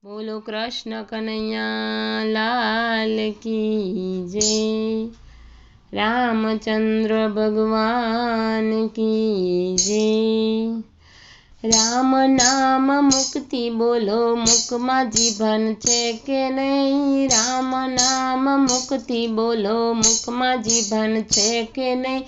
बोलो कृष्ण कन्हैया लाल की जय। रामचंद्र भगवान की जय। राम नाम मुक्ति बोलो मुखमा जीवन छे के नहीं। राम नाम मुक्ति बोलो मुखमा जीवन छे के नहीं।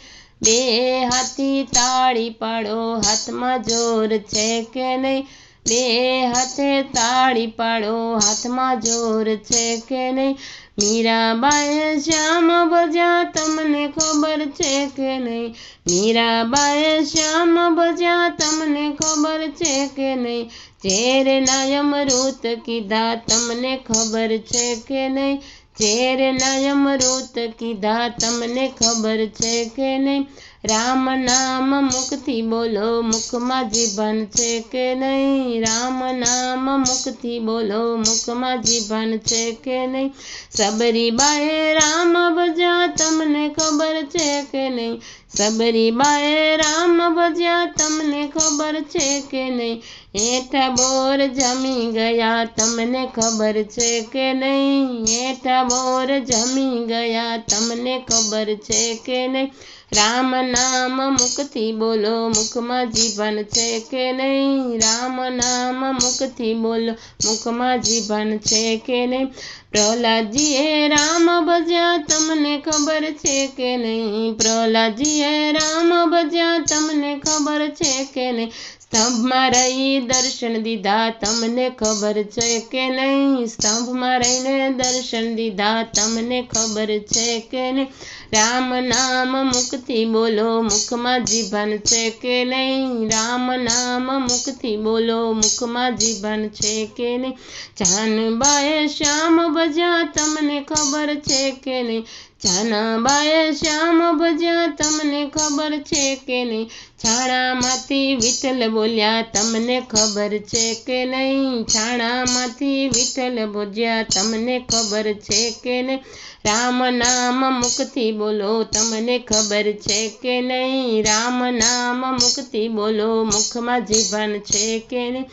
बे हाथी ताड़ी पाड़ो हाथ में जोर छे के नहीं। बे हाथे ताड़ी पाड़ो हाथ में जोर छे के नहीं। मीराबाए श्याम भज्या तमने खबर छे के नहीं। मीराबाए श्याम भज्या तमने खबर छे के नहीं। चेर नायम रूत कीधा तमने खबर छे के नहीं। चेर नायम रूत कीधा तमने खबर छे के नहीं। राम नाम मुक्ति बोलो मुखमा जीवन छे के नहीं। राम नाम मुक्ति बोलो मुखमा जीवन छे के नहीं। सबरी बाए राम भज्या तमने खबर छे के नहीं। सबरी बाए राम भज्या तमने खबर छे के नहीं। हेठा बोर जमी गया तमने खबर छे के नहीं। हेठा बोर जमी गया तमने खबर छे के नहीं। राम नाम मुक्ति बोलो मुखमा जीवन छे के नहीं। राम नाम मुक्ति बोलो मुखमा जीवन छे के नहीं। प्रहलाद जी है राम भज्या तमने खबर छे के नहीं। प्रहलाद जी है राम भज्या तमने खबर छे के नहीं। स्तंभ में रही दर्शन दीधा तमने खबर छे के नहीं। स्तंभ में रहीने दर्शन दीधा तमने खबर छे के नहीं। राम नाम मुक्ति बोलो मुखमा जीवन छे के नहीं। राम नाम मुक्ति बोलो मुखमा जीवन छे के नहीं। जानबाए श्याम भज्या तमने खबर छे के नहीं। जानबाए श्याम भज्या तमने खबर छे के नहीं। छाणा माथी विठल बोल्या तमने खबर छे के नहीं। छाणा माथी विठल बोल्या तमने खबर छे के नहीं। राम नाम मुक्ति बोलो तमने खबर छे के नहीं। राम नाम मुक्ति बोलो मुखमा जीवन छे के नहीं।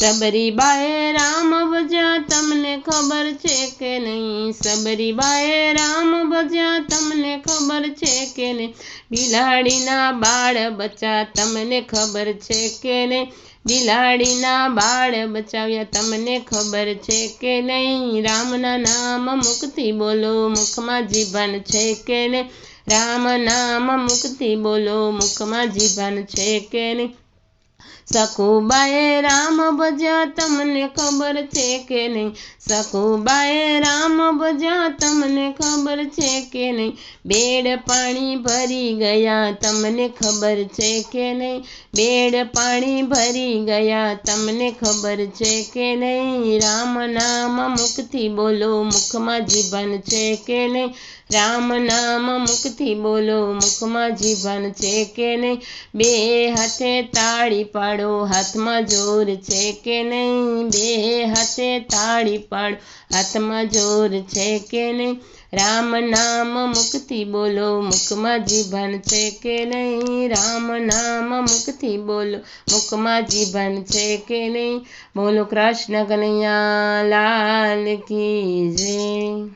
सबरी बाए राम भज्या तमने खबर छे के नहीं। सबरी बाए राम भज्या तमने खबर छे के नहीं। बिलाड़ी ना बाळ बच्चा तमने खबर छे के नहीं। बिलाड़ी ना बाळ बचाव्या तमने खबर छे के नहीं। राम ना नाम मुक्ति बोलो मुखमा जीवन छे के नहीं। राम नाम मुक्ति बोलो मुखमा जीवन छे के नहीं। सखुबाए राम भज्या तमने खबर छे के नहीं। सखुबाए राम भज्या तमने खबर छे के नहीं। बेड़ पानी भरी गया तमने खबर छे के नहीं। बेड़ पानी भरी गया तमने खबर छे के नहीं। राम नाम मुक्ति बोलो मुखमा जीवन छे के नहीं। राम नाम मुक्ति बोलो मुखमा जीवन छे के नहीं। बे हाथे ताड़ी पाड़ो हाथ में जोर छे के नहीं। बे हाथे ताड़ी पाड़ो हाथ में जोर छे के नहीं। राम नाम मुक्ति बोलो मुखमा जीवन छे के नहीं। राम नाम मुक्ति बोलो मुखमा जीवन छे के नहीं। बोलो कृष्ण कन्हैया लाल की जय।